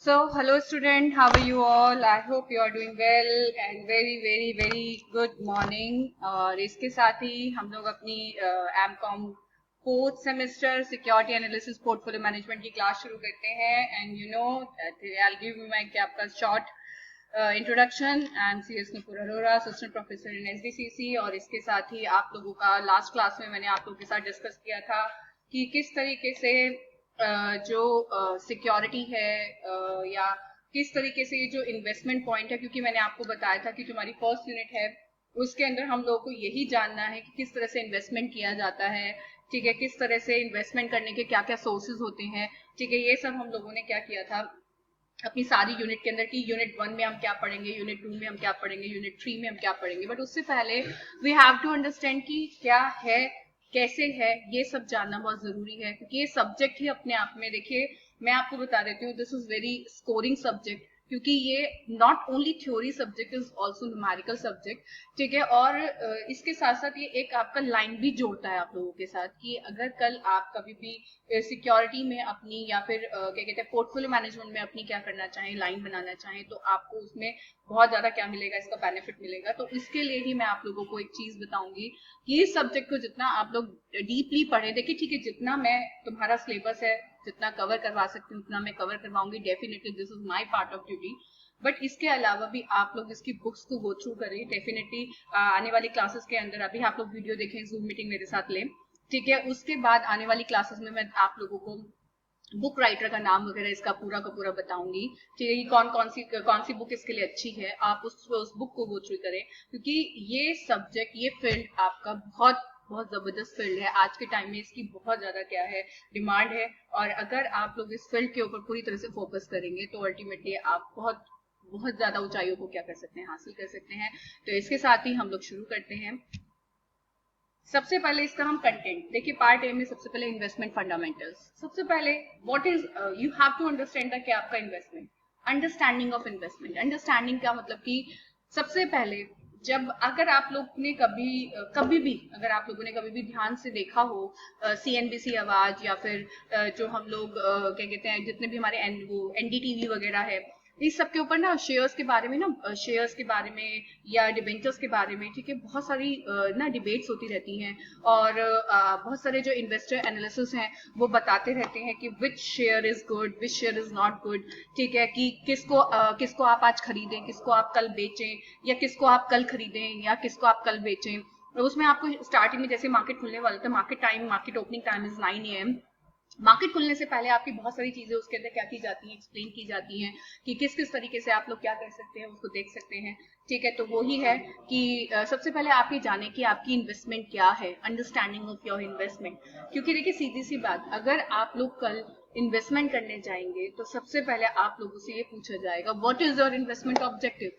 Hello student, how are you all? I hope you are doing well and very good morning. और इसके साथ ही हम लोग अपनी M Com fourth semester security analysis portfolio management की class शुरू करते हैं. And you know I give you my आपका short introduction. And CS Nupur Arora, assistant professor in SDCC. और इसके साथ ही आप लोगों का लास्ट क्लास में मैंने आप लोगों के साथ डिस्कस किया था कि किस तरीके से जो सिक्योरिटी है या किस तरीके से ये जो इन्वेस्टमेंट पॉइंट है, क्योंकि मैंने आपको बताया था कि जो हमारी फर्स्ट यूनिट है उसके अंदर हम लोगों को यही जानना है कि किस तरह से इन्वेस्टमेंट किया जाता है. ठीक है, किस तरह से इन्वेस्टमेंट करने के क्या क्या सोर्सेज होते हैं. ठीक है, ये सब हम लोगों ने क्या किया था अपनी सारी यूनिट के अंदर कि यूनिट 1 में हम क्या पढ़ेंगे, यूनिट 2 में हम क्या पढ़ेंगे, यूनिट 3 में हम क्या पढ़ेंगे. बट उससे पहले वी हैव टू अंडरस्टैंड कि क्या है, कैसे है, ये सब जानना बहुत जरूरी है. क्योंकि ये सब्जेक्ट ही अपने आप में, देखिए मैं आपको बता देती हूँ, this is very scoring subject. क्योंकि ये not only theory subject, is also numerical subject. ठीक है, और इसके साथ साथ ये एक आपका लाइन भी जोड़ता है आप लोगों के साथ कि अगर कल आप कभी भी सिक्योरिटी में अपनी या फिर क्या कहते हैं पोर्टफोलियो मैनेजमेंट में अपनी क्या करना चाहें, लाइन बनाना चाहें, तो आपको उसमें बहुत ज्यादा क्या मिलेगा, इसका बेनिफिट मिलेगा. तो इसके लिए ही मैं आप लोगों को एक चीज बताऊंगी कि इस सब्जेक्ट को जितना आप लोग डीपली पढ़े. देखिए ठीक है, जितना मैं तुम्हारा सिलेबस है जितना कवर करवा सकती हूँ उतना मैं कवर करवाऊंगी. Definitely this is my part of duty. But इसके अलावा भी आप लोग इसकी बुक्स को गो थ्रू करें. डेफिनेटली आने वाली क्लासेस के अंदर अभी आप लोग वीडियो देखें, जूम मीटिंग मेरे साथ लें. ठीक है, उसके बाद आने वाली क्लासेस में मैं आप लोगों को बुक राइटर का नाम वगैरह इसका पूरा का पूरा बताऊंगी. ठीक है, कौन सी बुक इसके लिए अच्छी है, आप उस बुक को गो थ्रू करें. क्योंकि ये सब्जेक्ट, ये फील्ड आपका बहुत बहुत जबरदस्त फील्ड है. आज के टाइम में इसकी बहुत ज्यादा क्या है, डिमांड है. और अगर आप लोग इस फील्ड के ऊपर पूरी तरह से फोकस करेंगे तो अल्टीमेटली आप बहुत बहुत ज्यादा ऊंचाइयों को क्या कर सकते हैं, हासिल कर सकते हैं. तो इसके साथ ही हम लोग शुरू करते हैं. सबसे पहले इसका हम कंटेंट देखिए. पार्ट ए में सबसे पहले इन्वेस्टमेंट फंडामेंटल्स. सबसे पहले what is, you have to understand the क्या आपका investment, understanding of investment. Understanding का मतलब कि सबसे पहले जब अगर आप लोग ने कभी भी अगर आप लोगों ने कभी भी ध्यान से देखा हो CNBC आवाज या फिर जो हम लोग क्या कहते हैं, जितने भी हमारे NDTV वगैरह है, इस सब के ऊपर ना शेयर्स के बारे में या डिबेंचर्स के बारे में, ठीक है, बहुत सारी ना डिबेट्स होती रहती हैं. और बहुत सारे जो इन्वेस्टर एनालिसिस हैं वो बताते रहते हैं कि which share is good, which share is not good. ठीक है, कि किसको आप आज खरीदें, किसको आप कल बेचें, या किसको आप कल खरीदें या किसको आप कल बेचें. उसमें आपको स्टार्टिंग में जैसे मार्केट खुलने वाला था, market opening time is 9 AM. Market खुलने से पहले आपकी बहुत सारी चीजें उसके अंदर क्या की जाती हैं, एक्सप्लेन की जाती हैं कि किस किस तरीके से आप लोग क्या कर सकते हैं, उसको देख सकते हैं. ठीक है, तो वो ही है कि सबसे पहले आप ये जाने कि आपकी इन्वेस्टमेंट क्या है, अंडरस्टैंडिंग ऑफ योर इन्वेस्टमेंट. क्योंकि देखिए सीधी सी बात, अगर आप लोग कल इन्वेस्टमेंट करने जाएंगे तो सबसे पहले आप लोगों से ये पूछा जाएगा what is your investment objective.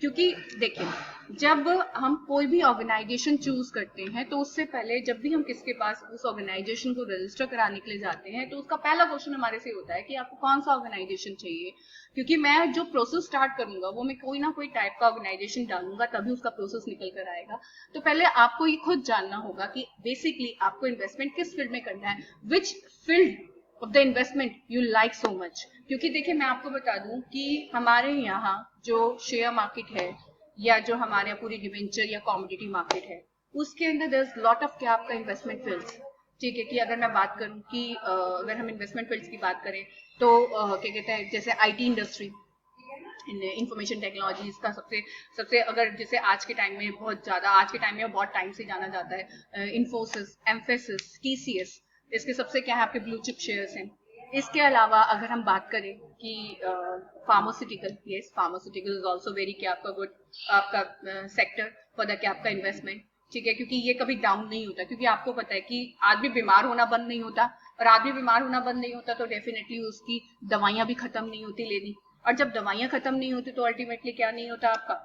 क्योंकि देखिए जब हम कोई भी ऑर्गेनाइजेशन चूज करते हैं तो उससे पहले जब भी हम किसके पास उस ऑर्गेनाइजेशन को रजिस्टर कराने के लिए जाते हैं तो उसका पहला क्वेश्चन हमारे से होता है कि आपको कौन सा ऑर्गेनाइजेशन चाहिए. क्योंकि मैं जो प्रोसेस स्टार्ट करूंगा वो मैं कोई ना कोई टाइप का ऑर्गेनाइजेशन डालूंगा, तभी उसका प्रोसेस निकल कर आएगा. तो पहले आपको ये खुद जानना होगा कि बेसिकली आपको इन्वेस्टमेंट किस फील्ड में करना है, which field of the investment you like so much. क्योंकि देखिए मैं आपको बता दूं कि हमारे यहाँ जो शेयर मार्केट है या जो हमारे यहाँ पूरी डिवेंचर या कॉमोडिटी मार्केट है, उसके अंदर देयर इज लॉट ऑफ क्या आपका इन्वेस्टमेंट फील्ड्स. ठीक है, कि अगर मैं बात करूं कि अगर हम इन्वेस्टमेंट फील्ड्स की बात करें तो क्या कहते हैं, जैसे IT इंडस्ट्री, इंफॉर्मेशन टेक्नोलॉजीज का सबसे सबसे अगर जैसे आज के टाइम में बहुत टाइम से जाना जाता है इंफोसिस, एम्फेसिस, TCS. इसके सबसे क्या है आपके ब्लू चिप शेयर्स हैं. इसके अलावा अगर हम बात करें कि pharmaceutical, yes pharmaceutical is also very क्या आपका गुड आपका सेक्टर फॉर द क्या आपका इन्वेस्टमेंट. ठीक है, क्योंकि ये कभी डाउन नहीं होता. क्योंकि आपको पता है कि आदमी बीमार होना बंद नहीं होता, और आदमी बीमार होना बंद नहीं होता तो डेफिनेटली उसकी दवाइयां भी खत्म नहीं होती लेनी. और जब दवाइयां खत्म नहीं होती तो अल्टीमेटली क्या नहीं होता आपका,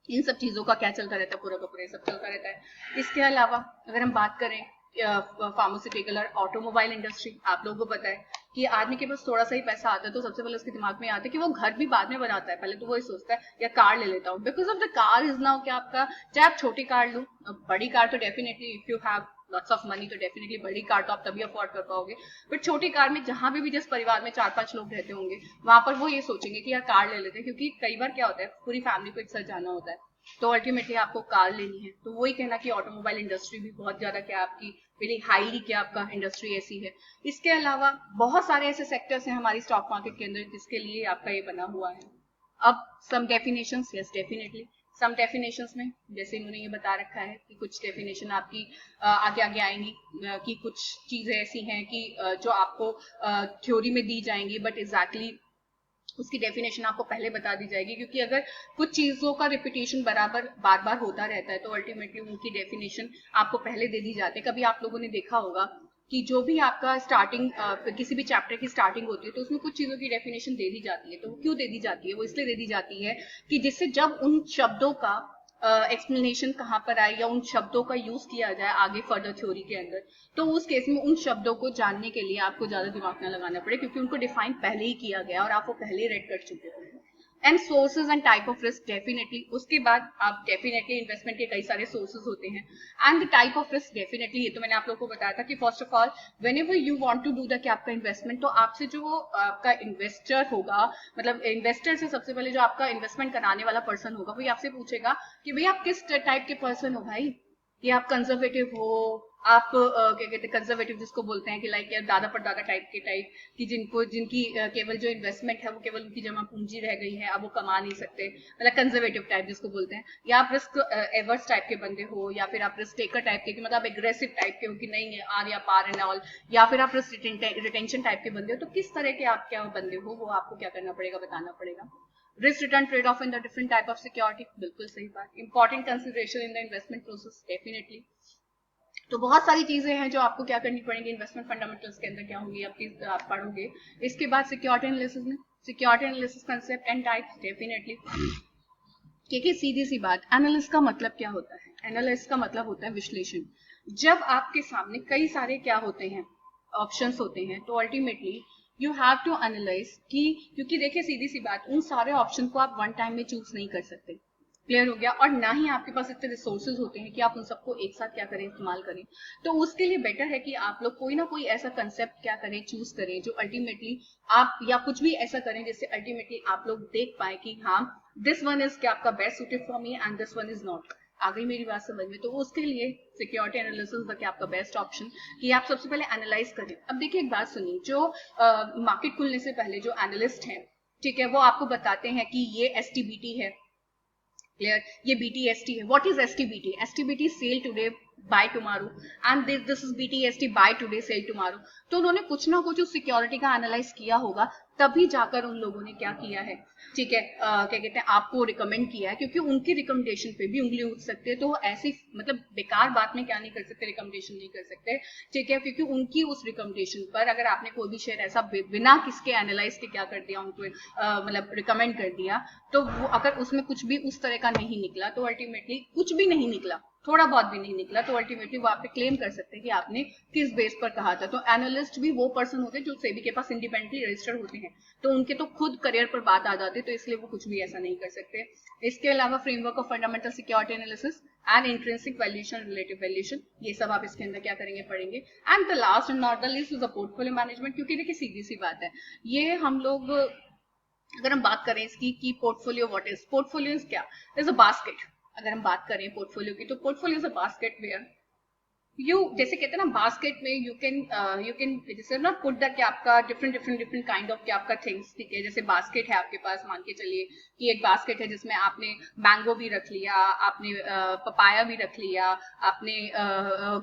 इन सब चीजों का क्या चलता रहता है, पूरा का पूरा सब चलता रहता है. इसके अलावा अगर हम बात करें फार्मास्यूटिकल और ऑटोमोबाइल इंडस्ट्री, आप लोगों को पता है कि आदमी के पास थोड़ा सा ही पैसा आता है तो सबसे पहले उसके दिमाग में आता है कि वो घर भी बाद में बनाता है, पहले तो वो ही सोचता है या कार ले लेता हूँ. Because of the car is now क्या आपका, चाहे आप छोटी कार लो, बड़ी कार तो definitely if you have lots of money, तो डेफिनेटली बड़ी कार तो आप तभी अफोर्ड कर पाओगे, बट छोटी कार में जहां भी जिस परिवार में 4-5 लोग रहते होंगे वहां पर वो ये सोचेंगे कि यार कार ले लेते हैं, क्योंकि कई बार क्या होता है पूरी फैमिली को एक साथ जाना होता है, तो अल्टीमेटली आपको कार लेनी है। तो वही कहना कि ऑटोमोबाइल इंडस्ट्री भी बहुत ज्यादा क्या आपकी वेरी हाईली क्या आपका इंडस्ट्री ऐसी है। इसके अलावा बहुत सारे ऐसे सेक्टर्स हैं हमारी स्टॉक मार्केट के अंदर जिसके लिए आपका ये बना हुआ है। अब some definitions, yes definitely some definitions में जैसे इन्होंने ये बता रखा है कि कुछ डेफिनेशन आपकी आगे आगे आएंगी, कि कुछ चीजें ऐसी हैं कि जो आपको थ्योरी में दी जाएंगी, बट एग्जैक्टली उसकी डेफिनेशन आपको पहले बता दी जाएगी, क्योंकि अगर कुछ चीजों का रिपीटेशन बराबर बार बार होता रहता है तो अल्टीमेटली उनकी डेफिनेशन आपको पहले दे दी जाती है। कभी आप लोगों ने देखा होगा कि जो भी आपका स्टार्टिंग किसी भी चैप्टर की स्टार्टिंग होती है तो उसमें कुछ चीजों की डेफिनेशन दे दी जाती है। तो वो क्यों दे दी जाती है? वो इसलिए दे दी जाती है कि जिससे जब उन शब्दों का एक्सप्लेनेशन कहाँ पर आए या उन शब्दों का यूज किया जाए आगे फर्दर थ्योरी के अंदर, तो उस केस में उन शब्दों को जानने के लिए आपको ज्यादा दिमाग ना लगाना पड़े, क्योंकि उनको डिफाइन पहले ही किया गया और आप वो पहले रेड कर चुके हो। And sources and type of risk, definitely उसके बाद आप डेफिनेटली इन्वेस्टमेंट के कई सारे सोर्सेज होते हैं। And the type of risk, definitely ये तो मैंने आप लोगों को बताया था कि first of all whenever you want to do the कि आपका इन्वेस्टमेंट, तो आपसे जो आपका इन्वेस्टर होगा, मतलब इन्वेस्टर से सबसे पहले जो आपका इन्वेस्टमेंट कराने वाला पर्सन होगा वो आपसे पूछेगा कि भाई आप किस टाइप के पर्सन हो भाई, कि आप कंजर्वेटिव हो, आप क्या कहते हैं कंजर्वेटिव जिसको बोलते हैं कि लाइक यार दादा परदादा टाइप के टाइप, कि जिनकी केवल जो इन्वेस्टमेंट है वो केवल उनकी जमा पूंजी रह गई है, अब वो कमा नहीं सकते, मतलब कंजर्वेटिव टाइप जिसको बोलते हैं। या आप रिस्क एवर्स टाइप के बंदे हो, या फिर आप रिस्क टेकर टाइप के, कि मतलब आप एग्रेसिव टाइप के हो कि नहीं आर या पार एंड ऑल, या फिर आप रिस्क रिटेंशन टाइप के बंदे हो। तो किस तरह के आप क्या बंदे हो वो आपको क्या करना पड़ेगा, बताना पड़ेगा। Risk return trade off in the different type of security, बिल्कुल सही बात। Important consideration in the investment process, definitely. तो बहुत सारी चीजें हैं जो आपको क्या करनी पड़ेगी इन्वेस्टमेंट फंडामेंटल्स के अंदर क्या होंगी आप पढ़ोगे। इसके बाद सिक्योरिटी एनालिसिस में security analysis concept and types, definitely. क्योंकि सीधी सी बात, एनालिस्ट का मतलब क्या होता है? एनालिस्ट का मतलब होता है विश्लेषण। जब आपके सामने कई सारे क्या होते हैं ऑप्शंस होते हैं, तो ultimately you have to analyse कि, क्योंकि देखिए सीधी सी बात, उन सारे ऑप्शन को आप वन टाइम में चूज नहीं कर सकते, क्लियर हो गया। और ना ही आपके पास इतने रिसोर्सेज होते हैं कि आप उन सबको एक साथ क्या करें, इस्तेमाल करें। तो उसके लिए बेटर है कि आप लोग कोई ना कोई ऐसा कंसेप्ट क्या करें, चूज करें जो अल्टीमेटली आप, या कुछ भी ऐसा करें जिससे अल्टीमेटली आप लोग देख पाए कि हाँ दिस वन इज क्या आपका best suited for me and this one is not. आ गई मेरी बात समझ में? तो उसके लिए सिक्योरिटी एनालिसिस क्या आपका बेस्ट ऑप्शन, कि आप सबसे पहले एनालाइज करें। अब देखिए एक बात सुनिए, जो मार्केट खुलने से पहले जो एनालिस्ट है, ठीक है, वो आपको बताते हैं कि ये एसटीबीटी है, क्लियर, ये बीटीएसटी है। What is STBT? STBT sell today buy tomorrow, and this is BTST buy today sell tomorrow. तो उन्होंने कुछ ना कुछ उस सिक्योरिटी का एनालाइज किया होगा, तभी जाकर उन लोगों ने क्या किया है, ठीक है, क्या कहते हैं, आपको रिकमेंड किया है, क्योंकि उनकी रिकमेंडेशन पे भी उंगली उठ सकते हैं। तो वो ऐसी मतलब बेकार बात में क्या नहीं कर सकते, रिकमेंडेशन नहीं कर सकते, ठीक है, क्योंकि उनकी उस रिकमेंडेशन पर अगर आपने कोई भी शेयर ऐसा बिना किसके एनालाइज के क्या कर दिया, उनको मतलब रिकमेंड कर दिया, तो वो अगर उसमें कुछ भी उस तरह का नहीं निकला, तो अल्टीमेटली कुछ भी नहीं निकला, थोड़ा बहुत भी नहीं निकला, तो अल्टीमेटली वो आप पे क्लेम कर सकते हैं कि आपने किस बेस पर कहा था। तो एनालिस्ट भी वो पर्सन होते हैं जो सेबी के पास इंडिपेंडेंटली रजिस्टर्ड होते हैं, तो उनके तो खुद करियर पर बात आ जाती है, तो इसलिए वो कुछ भी ऐसा नहीं कर सकते। इसके अलावा framework of fundamental security analysis and intrinsic valuation, relative valuation, ये सब आप इसके अंदर क्या करेंगे, पढ़ेंगे। And the last and not the least is the portfolio management, क्योंकि देखिए सीधी सी बात है, ये हम लोग अगर हम बात करें इसकी कि portfolio, what is portfolio, is क्या, इज अ बास्केट। अगर हम बात करें पोर्टफोलियो की, तो portfolio is a basket where you, जैसे कहते हैं ना बास्केट में यू कैन जैसे ना पुट द क्या आपका डिफरेंट काइंड ऑफ क्या आपका थिंग्स, ठीक है, जैसे बास्केट है आपके पास, मान के चलिए कि एक बास्केट है जिसमें आपने मैंगो भी रख लिया, आपने पपाया भी रख लिया, आपने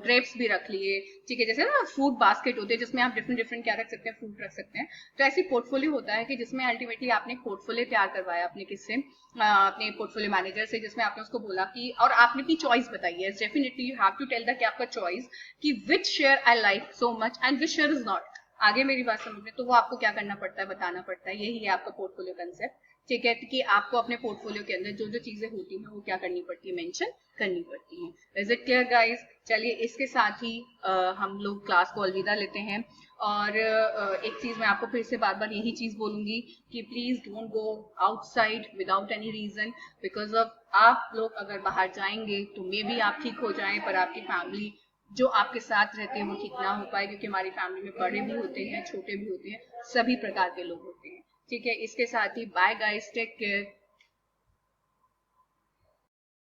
ग्रेप्स भी रख लिए, ठीक है, जैसे ना फ्रूट बास्केट होते हैं जिसमें आप डिफरेंट क्या रख सकते हैं, फ्रूट रख सकते हैं। तो ऐसी पोर्टफोलियो होता है कि जिसमें अल्टीमेटली आपने पोर्टफोलियो तैयार करवाया अपने किससे, अपने पोर्टफोलियो मैनेजर से, जिसमें आपने उसको बोला कि, और आपने अपनी चॉइस बताई है, definitely you have to tell the कि आपका चॉइस कि which share I like so much and which share is not. आगे मेरी बात समझ में? तो वो आपको क्या करना पड़ता है, बताना पड़ता है। यही है आपका पोर्टफोलियो कंसेप्ट, ठीक है, कि आपको अपने पोर्टफोलियो के अंदर जो जो चीजें होती हैं वो क्या करनी पड़ती है, मेंशन करनी पड़ती है। Is it clear guys? चलिए इसके साथ ही हम लोग क्लास को अलविदा लेते हैं। और एक चीज मैं आपको फिर से बार बार यही चीज बोलूंगी कि please don't go outside without any reason, because of आप लोग अगर बाहर जाएंगे तो मे बी आप ठीक हो जाएं, पर आपकी फैमिली जो आपके साथ रहते हैं वो ठीक ना हो पाए, क्योंकि हमारी फैमिली में बड़े भी होते हैं, छोटे भी होते हैं, सभी प्रकार के लोग होते हैं। ठीक है, इसके साथ ही बाय गाइस, टेक केयर।